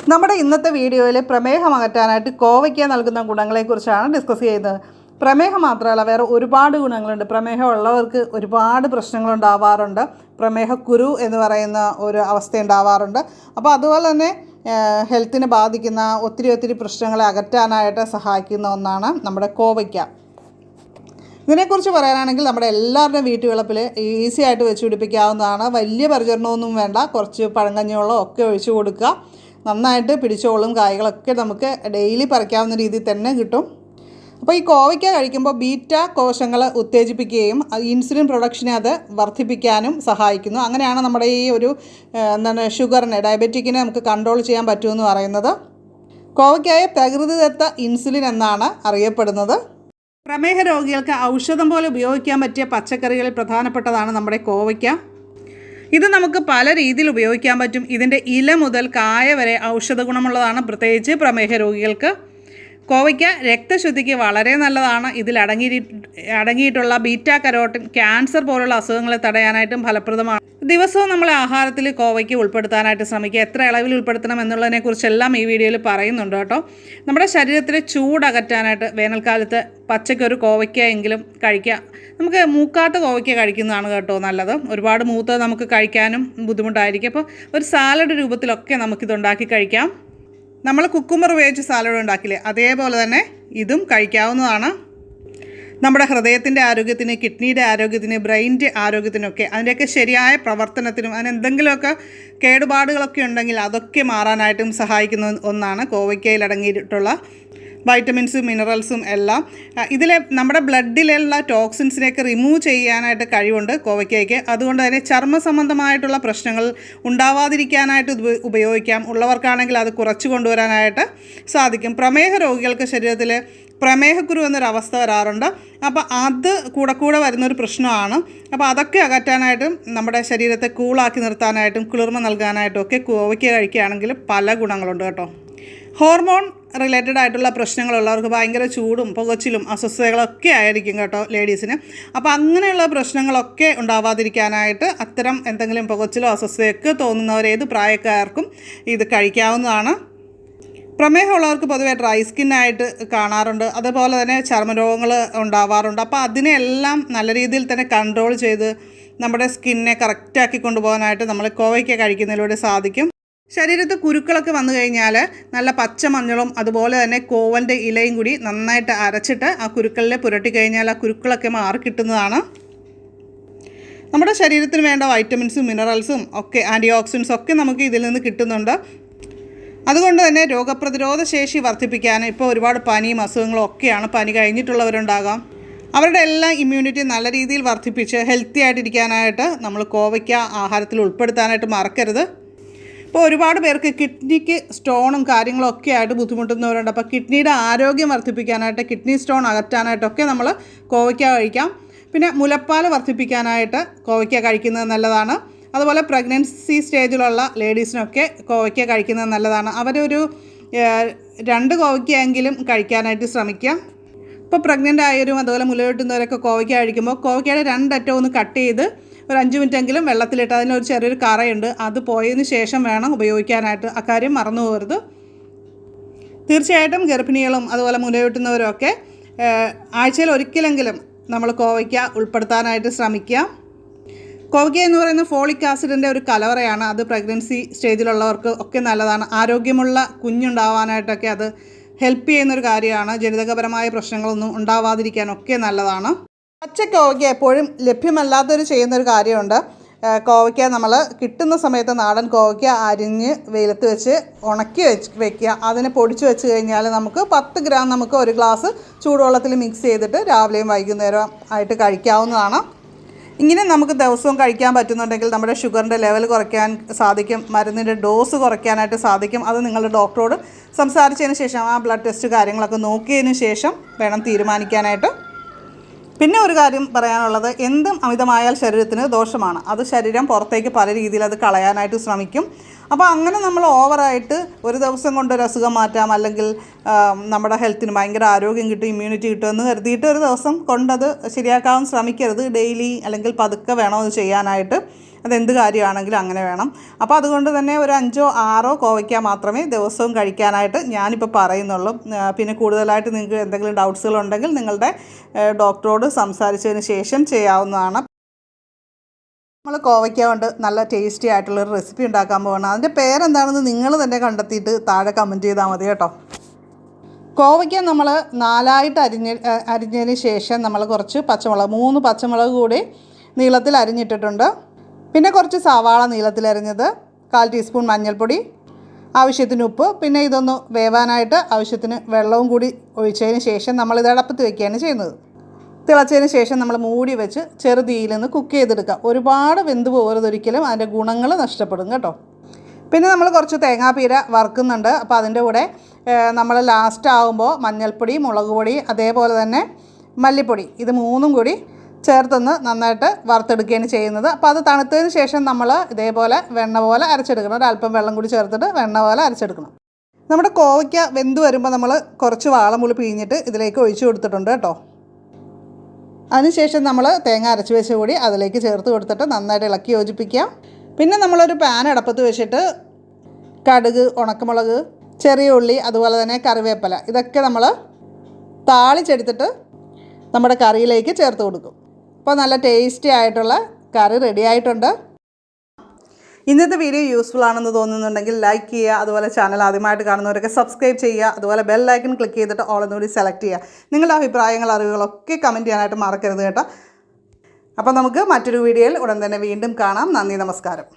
നമ്മുടെ ഇന്നത്തെ വീഡിയോയിൽ പ്രമേഹം അകറ്റാനായിട്ട് കോവയ്ക്ക നൽകുന്ന ഗുണങ്ങളെക്കുറിച്ചാണ് ഡിസ്കസ് ചെയ്യുന്നത്. പ്രമേഹം മാത്രമല്ല, വേറെ ഒരുപാട് ഗുണങ്ങളുണ്ട്. പ്രമേഹം ഉള്ളവർക്ക് ഒരുപാട് പ്രശ്നങ്ങളുണ്ടാവാറുണ്ട്. പ്രമേഹക്കുരു എന്ന് പറയുന്ന ഒരു അവസ്ഥ ഉണ്ടാവാറുണ്ട്. അപ്പോൾ അതുപോലെ തന്നെ ഹെൽത്തിനെ ബാധിക്കുന്ന ഒത്തിരി പ്രശ്നങ്ങളെ അകറ്റാനായിട്ട് സഹായിക്കുന്ന ഒന്നാണ് നമ്മുടെ കോവയ്ക്ക. ഇതിനെക്കുറിച്ച് പറയാനാണെങ്കിൽ നമ്മുടെ എല്ലാവരുടെയും വീട്ടുവളപ്പിൽ ഈസി ആയിട്ട് വെച്ച് പിടിപ്പിക്കാവുന്നതാണ്. വലിയ പരിചരണമൊന്നും വേണ്ട. കുറച്ച് പഴങ്കഞ്ഞിവെള്ളം ഒക്കെ ഒഴിച്ച് കൊടുക്കുക. നന്നായിട്ട് പിടിച്ചോളും. കായ്കളൊക്കെ നമുക്ക് ഡെയിലി പറിക്കാവുന്ന രീതിയിൽ തന്നെ കിട്ടും. അപ്പോൾ ഈ കോവയ്ക്ക കഴിക്കുമ്പോൾ ബീറ്റ കോശങ്ങൾ ഉത്തേജിപ്പിക്കുകയും ഇൻസുലിൻ പ്രൊഡക്ഷനെ അത് വർദ്ധിപ്പിക്കാനും സഹായിക്കുന്നു. അങ്ങനെയാണ് നമ്മുടെ ഈ ഒരു ഷുഗറിനെ, ഡയബറ്റിക്കിനെ നമുക്ക് കൺട്രോൾ ചെയ്യാൻ പറ്റുമെന്ന് പറയുന്നത്. കോവയ്ക്കായ പ്രകൃതിദത്ത ഇൻസുലിൻ എന്നാണ് അറിയപ്പെടുന്നത്. പ്രമേഹ രോഗികൾക്ക് ഔഷധം പോലെ ഉപയോഗിക്കാൻ പറ്റിയ പച്ചക്കറികളിൽ പ്രധാനപ്പെട്ടതാണ് നമ്മുടെ കോവയ്ക്ക. ഇത് നമുക്ക് പല രീതിയിൽ ഉപയോഗിക്കാൻ പറ്റും. ഇതിൻ്റെ ഇല മുതൽ കായ വരെ ഔഷധ ഗുണമുള്ളതാണ്, പ്രത്യേകിച്ച് പ്രമേഹ രോഗികൾക്ക്. കോവയ്ക്ക രക്തശുദ്ധിക്ക് വളരെ നല്ലതാണ്. ഇതിൽ അടങ്ങിയിട്ടുള്ള ബീറ്റ കരോട്ടിൻ ക്യാൻസർ പോലുള്ള അസുഖങ്ങളെ തടയാനായിട്ടും ഫലപ്രദമാണ്. ദിവസവും നമ്മളെ ആഹാരത്തിൽ കോവയ്ക്ക ഉൾപ്പെടുത്താനായിട്ട് ശ്രമിക്കുക. എത്ര അളവിൽ ഉൾപ്പെടുത്തണം എന്നുള്ളതിനെക്കുറിച്ചെല്ലാം ഈ വീഡിയോയിൽ പറയുന്നുണ്ട് കേട്ടോ. നമ്മുടെ ശരീരത്തിലെ ചൂടകറ്റാനായിട്ട് വേനൽക്കാലത്ത് പച്ചയ്ക്കൊരു കോവയ്ക്ക എങ്കിലും കഴിക്കുക. നമുക്ക് മൂക്കാത്ത കോവയ്ക്ക കഴിക്കുന്നതാണ് കേട്ടോ നല്ലത്. ഒരുപാട് മൂത്തത് നമുക്ക് കഴിക്കാനും ബുദ്ധിമുട്ടായിരിക്കും. അപ്പോൾ ഒരു സാലഡ് രൂപത്തിലൊക്കെ നമുക്കിതുണ്ടാക്കി കഴിക്കാം. നമ്മൾ കുക്കുമ്പർ ഉപയോഗിച്ച് സാലഡ് ഉണ്ടാക്കില്ലേ, അതേപോലെ തന്നെ ഇതും കഴിക്കാവുന്നതാണ്. നമ്മുടെ ഹൃദയത്തിൻ്റെ ആരോഗ്യത്തിന്, കിഡ്നിയുടെ ആരോഗ്യത്തിന്, ബ്രെയിനിൻ്റെ ആരോഗ്യത്തിനൊക്കെ, അതിൻ്റെയൊക്കെ ശരിയായ പ്രവർത്തനത്തിനും അതിനെന്തെങ്കിലുമൊക്കെ കേടുപാടുകളൊക്കെ ഉണ്ടെങ്കിൽ അതൊക്കെ മാറാനായിട്ടും സഹായിക്കുന്ന ഒന്നാണ് കോവയ്ക്കയിൽ അടങ്ങിയിട്ടുള്ള വൈറ്റമിൻസും മിനറൽസും എല്ലാം. ഇതിലെ നമ്മുടെ ബ്ലഡിലുള്ള ടോക്സിൻസിനെയൊക്കെ റിമൂവ് ചെയ്യാനായിട്ട് കഴിവുണ്ട് കോവയ്ക്കയ്ക്ക്. അതുകൊണ്ട് തന്നെ ചർമ്മ സംബന്ധമായിട്ടുള്ള പ്രശ്നങ്ങൾ ഉണ്ടാവാതിരിക്കാനായിട്ട് ഉപയോഗിക്കാം. ഉള്ളവർക്കാണെങ്കിൽ അത് കുറച്ച് കൊണ്ടുവരാനായിട്ട് സാധിക്കും. പ്രമേഹ രോഗികൾക്ക് ശരീരത്തിൽ പ്രമേഹക്കുരു എന്നൊരവസ്ഥ വരാറുണ്ട്. അപ്പോൾ അത് കൂടെ വരുന്നൊരു പ്രശ്നമാണ്. അപ്പോൾ അതൊക്കെ അകറ്റാനായിട്ടും നമ്മുടെ ശരീരത്തെ കൂളാക്കി നിർത്താനായിട്ടും കുളിർമ നൽകാനായിട്ടും ഒക്കെ കോവയ്ക്ക കഴിക്കുകയാണെങ്കിൽ പല ഗുണങ്ങളുണ്ട് കേട്ടോ. ഹോർമോൺ റിലേറ്റഡ് ആയിട്ടുള്ള പ്രശ്നങ്ങളുള്ളവർക്ക് ഭയങ്കര ചൂടും പുകച്ചിലും അസ്വസ്ഥതകളൊക്കെ ആയിരിക്കും കേട്ടോ ലേഡീസിന്. അപ്പോൾ അങ്ങനെയുള്ള പ്രശ്നങ്ങളൊക്കെ ഉണ്ടാവാതിരിക്കാനായിട്ട് അത്തരം എന്തെങ്കിലും പുകച്ചിലോ അസ്വസ്ഥതയൊക്കെ തോന്നുന്നവർ ഏത് പ്രായക്കാർക്കും ഇത് കഴിക്കാവുന്നതാണ്. പ്രമേഹമുള്ളവർക്ക് പൊതുവേ ഡ്രൈ സ്കിന്നായിട്ട് കാണാറുണ്ട്. അതുപോലെ തന്നെ ചർമ്മരോഗങ്ങൾ ഉണ്ടാവാറുണ്ട്. അപ്പോൾ അതിനെല്ലാം നല്ല രീതിയിൽ തന്നെ കൺട്രോൾ ചെയ്ത് നമ്മുടെ സ്കിന്നെ കറക്റ്റാക്കി കൊണ്ടുപോകാനായിട്ട് നമ്മൾ കോവയ്ക്ക കഴിക്കുന്നതിലൂടെ സാധിക്കും. ശരീരത്ത് കുരുക്കളൊക്കെ വന്നു കഴിഞ്ഞാൽ നല്ല പച്ചമഞ്ഞളും അതുപോലെ തന്നെ കോവലിൻ്റെ ഇലയും കൂടി നന്നായിട്ട് അരച്ചിട്ട് ആ കുരുക്കളിൽ പുരട്ടി കഴിഞ്ഞാൽ ആ കുരുക്കളൊക്കെ മാറിക്കിട്ടുന്നതാണ്. നമ്മുടെ ശരീരത്തിന് വേണ്ട വൈറ്റമിൻസും മിനറൽസും ഒക്കെ ആൻറ്റി ഓക്സിഡൻസും ഒക്കെ നമുക്ക് ഇതിൽ നിന്ന് കിട്ടുന്നുണ്ട്. അതുകൊണ്ട് തന്നെ രോഗപ്രതിരോധ ശേഷി വർദ്ധിപ്പിക്കാൻ ഇപ്പോൾ ഒരുപാട് പനിയും അസുഖങ്ങളും ഒക്കെയാണ്. പനി കഴിഞ്ഞിട്ടുള്ളവരുണ്ടാകാം. അവരുടെ എല്ലാം ഇമ്മ്യൂണിറ്റി നല്ല രീതിയിൽ വർദ്ധിപ്പിച്ച് ഹെൽത്തി ആയിട്ടിരിക്കാനായിട്ട് നമ്മൾ കോവയ്ക്ക ആഹാരത്തിൽ ഉൾപ്പെടുത്താനായിട്ട് മറക്കരുത്. ഇപ്പോൾ ഒരുപാട് പേർക്ക് കിഡ്നിക്ക് സ്റ്റോണും കാര്യങ്ങളും ഒക്കെ ആയിട്ട് ബുദ്ധിമുട്ടുന്നവരുണ്ട്. അപ്പോൾ കിഡ്നിയുടെ ആരോഗ്യം വർദ്ധിപ്പിക്കാനായിട്ട്, കിഡ്നി സ്റ്റോൺ അകറ്റാനായിട്ടൊക്കെ നമ്മൾ കോവയ്ക്ക കഴിക്കാം. പിന്നെ മുലപ്പാൽ വർദ്ധിപ്പിക്കാനായിട്ട് കോവയ്ക്ക കഴിക്കുന്നത് നല്ലതാണ്. അതുപോലെ പ്രഗ്നൻസി സ്റ്റേജിലുള്ള ലേഡീസിനൊക്കെ കോവയ്ക്ക കഴിക്കുന്നത് നല്ലതാണ്. അവരൊരു 2 കോവയ്ക്കയെങ്കിലും കഴിക്കാനായിട്ട് ശ്രമിക്കുക. ഇപ്പോൾ പ്രഗ്നൻ്റ് ആയവരും അതുപോലെ മുലയൂട്ടുന്നവരൊക്കെ കോവയ്ക്ക കഴിക്കുമ്പോൾ കോവയ്ക്കയുടെ 2 അറ്റവും ഒന്ന് കട്ട് ചെയ്ത് ഒരു 5 മിനിറ്റെങ്കിലും വെള്ളത്തിലിട്ട് അതിനൊരു ചെറിയൊരു കറയുണ്ട്, അത് പോയതിന് ശേഷം വേണം ഉപയോഗിക്കാനായിട്ട്. അക്കാര്യം മറന്നു പോകരുത്. തീർച്ചയായിട്ടും ഗർഭിണികളും അതുപോലെ മുലയൂട്ടുന്നവരും ഒക്കെ ആഴ്ചയിൽ ഒരിക്കലെങ്കിലും നമ്മൾ കോവയ്ക്ക ഉൾപ്പെടുത്താനായിട്ട് ശ്രമിക്കുക. കോവയ്ക്ക എന്ന് പറയുന്ന ഫോളിക് ആസിഡിൻ്റെ ഒരു കലവറയാണ്. അത് പ്രഗ്നൻസി സ്റ്റേജിലുള്ളവർക്ക് ഒക്കെ നല്ലതാണ്. ആരോഗ്യമുള്ള കുഞ്ഞുണ്ടാവാനായിട്ടൊക്കെ അത് ഹെൽപ്പ് ചെയ്യുന്നൊരു കാര്യമാണ്. ജനിതകപരമായ പ്രശ്നങ്ങളൊന്നും ഉണ്ടാവാതിരിക്കാനൊക്കെ നല്ലതാണ്. പച്ച കോവയ്ക്ക എപ്പോഴും ലഭ്യമല്ലാത്തൊരു ചെയ്യുന്നൊരു കാര്യമുണ്ട്. കോവയ്ക്ക നമ്മൾ കിട്ടുന്ന സമയത്ത് നാടൻ കോവയ്ക്ക അരിഞ്ഞ് വെയിലത്ത് വെച്ച് ഉണക്കി വെക്കുക. അതിനെ പൊടിച്ച് വെച്ച് കഴിഞ്ഞാൽ നമുക്ക് 10 ഗ്രാം നമുക്ക് ഒരു ഗ്ലാസ് ചൂടുവെള്ളത്തിൽ മിക്സ് ചെയ്തിട്ട് രാവിലെയും വൈകുന്നേരം ആയിട്ട് കഴിക്കാവുന്നതാണ്. ഇങ്ങനെ നമുക്ക് ദിവസവും കഴിക്കാൻ പറ്റുന്നുണ്ടെങ്കിൽ നമ്മുടെ ഷുഗറിൻ്റെ ലെവൽ കുറയ്ക്കാൻ സാധിക്കും. മരുന്നിൻ്റെ ഡോസ് കുറയ്ക്കാനായിട്ട് സാധിക്കും. അത് നിങ്ങളുടെ ഡോക്ടറോട് സംസാരിച്ചതിന് ശേഷം ആ ബ്ലഡ് ടെസ്റ്റ് കാര്യങ്ങളൊക്കെ നോക്കിയതിന് ശേഷം വേണം തീരുമാനിക്കാനായിട്ട്. പിന്നെ ഒരു കാര്യം പറയാനുള്ളത്, എന്തും അമിതമായാൽ ശരീരത്തിന് ദോഷമാണ്. അത് ശരീരം പുറത്തേക്ക് പല രീതിയിൽ അത് കളയാനായിട്ട് ശ്രമിക്കും. അപ്പോൾ അങ്ങനെ നമ്മൾ ഓവറായിട്ട് ഒരു ദിവസം കൊണ്ട് ഒരു അസുഖം മാറ്റാം, അല്ലെങ്കിൽ നമ്മുടെ ഹെൽത്തിന് ഭയങ്കര ആരോഗ്യം കിട്ടും, ഇമ്മ്യൂണിറ്റി കിട്ടുമെന്ന് കരുതിയിട്ട് ഒരു ദിവസം കൊണ്ടത് ശരിയാക്കാൻ ശ്രമിക്കരുത്. ഡെയിലി അല്ലെങ്കിൽ പതുക്കെ വേണം അത് ചെയ്യാനായിട്ട്. അതെന്ത് കാര്യമാണെങ്കിലും അങ്ങനെ വേണം. അപ്പോൾ അതുകൊണ്ട് തന്നെ ഒരു 5-6 കോവയ്ക്ക മാത്രമേ ദിവസവും കഴിക്കാനായിട്ട് ഞാനിപ്പോൾ പറയുന്നുള്ളൂ. പിന്നെ കൂടുതലായിട്ട് നിങ്ങൾക്ക് എന്തെങ്കിലും ഡൗട്ട്സുകളുണ്ടെങ്കിൽ നിങ്ങളുടെ ഡോക്ടറോട് സംസാരിച്ചതിന് ശേഷം ചെയ്യാവുന്നതാണ്. നമ്മൾ കോവയ്ക്ക കൊണ്ട് നല്ല ടേസ്റ്റി ആയിട്ടുള്ളൊരു റെസിപ്പി ഉണ്ടാക്കാൻ പോകണം. അതിൻ്റെ പേരെന്താണെന്ന് നിങ്ങൾ തന്നെ കണ്ടെത്തിയിട്ട് താഴെ കമൻറ്റ് ചെയ്താൽ മതി കേട്ടോ. കോവയ്ക്ക നമ്മൾ 4ആയിട്ട് അരിഞ്ഞതിന് ശേഷം നമ്മൾ കുറച്ച് പച്ചമുളക് 3 പച്ചമുളക് കൂടി നീളത്തിൽ അരിഞ്ഞിട്ടിട്ടുണ്ട്. പിന്നെ കുറച്ച് സവാള നീളത്തിൽ അരിഞ്ഞത്, 1/4 ടീസ്പൂൺ മഞ്ഞൾപ്പൊടി, ആവശ്യത്തിന് ഉപ്പ്, പിന്നെ ഇതൊന്ന് വേവാനായിട്ട് ആവശ്യത്തിന് വെള്ളവും കൂടി ഒഴിച്ചതിന് ശേഷം നമ്മളിത് അടപ്പത്ത് വയ്ക്കുകയാണ് ചെയ്യുന്നത്. തിളച്ചതിന് ശേഷം നമ്മൾ മൂടി വെച്ച് ചെറുതീയിൽ നിന്ന് കുക്ക് ചെയ്തെടുക്കുക. ഒരുപാട് വെന്ത് പോകരുതൊരിക്കലും, അതിൻ്റെ ഗുണങ്ങൾ നഷ്ടപ്പെടും കേട്ടോ. പിന്നെ നമ്മൾ കുറച്ച് തേങ്ങാപ്പീര വറുക്കുന്നുണ്ട്. അപ്പോൾ അതിൻ്റെ കൂടെ നമ്മൾ ലാസ്റ്റ് ആകുമ്പോൾ മഞ്ഞൾപ്പൊടി, മുളക് പൊടി, അതേപോലെ തന്നെ മല്ലിപ്പൊടി, ഇത് 3ഉം കൂടി ചേർത്തൊന്ന് നന്നായിട്ട് വറുത്തെടുക്കുകയാണ് ചെയ്യുന്നത്. അപ്പോൾ അത് തണുത്തതിന് ശേഷം നമ്മൾ ഇതേപോലെ വെണ്ണ പോലെ അരച്ചെടുക്കണം. ഒരല്പം വെള്ളം കൂടി ചേർത്തിട്ട് വെണ്ണ പോലെ അരച്ചെടുക്കണം. നമ്മുടെ കോവയ്ക്ക വെന്ത് വരുമ്പോൾ നമ്മൾ കുറച്ച് വാളംപുളി പിഴിഞ്ഞിട്ട് ഇതിലേക്ക് ഒഴിച്ചു കൊടുത്തിട്ടുണ്ട് കേട്ടോ. അതിനുശേഷം നമ്മൾ തേങ്ങ അരച്ച് വെച്ച കൂടി അതിലേക്ക് ചേർത്ത് കൊടുത്തിട്ട് നന്നായിട്ട് ഇളക്കി യോജിപ്പിക്കാം. പിന്നെ നമ്മളൊരു പാൻ അടപ്പത്ത് വെച്ചിട്ട് കടുക്, ഉണക്കമുളക്, ചെറിയ ഉള്ളി, അതുപോലെ തന്നെ കറിവേപ്പില, ഇതൊക്കെ നമ്മൾ താളിച്ചെടുത്തിട്ട് നമ്മുടെ കറിയിലേക്ക് ചേർത്ത് കൊടുക്കും. അപ്പോൾ നല്ല ടേസ്റ്റി ആയിട്ടുള്ള കറി റെഡി ആയിട്ടുണ്ട്. ഇന്നത്തെ വീഡിയോ യൂസ്ഫുൾ ആണെന്ന് തോന്നുന്നുണ്ടെങ്കിൽ ലൈക്ക് ചെയ്യുക. അതുപോലെ ചാനൽ ആദ്യമായിട്ട് കാണുന്നവരൊക്കെ സബ്സ്ക്രൈബ് ചെയ്യുക. അതുപോലെ ബെൽ ഐക്കൺ ക്ലിക്ക് ചെയ്തിട്ട് ഓൾ എന്നുകൂടി സെലക്ട് ചെയ്യുക. നിങ്ങളുടെ അഭിപ്രായങ്ങൾ, അറിവുകളൊക്കെ കമൻറ്റ് ചെയ്യാനായിട്ട് മറക്കരുത് കേട്ടോ. അപ്പോൾ നമുക്ക് മറ്റൊരു വീഡിയോയിൽ ഉടൻ തന്നെ വീണ്ടും കാണാം. നന്ദി, നമസ്കാരം.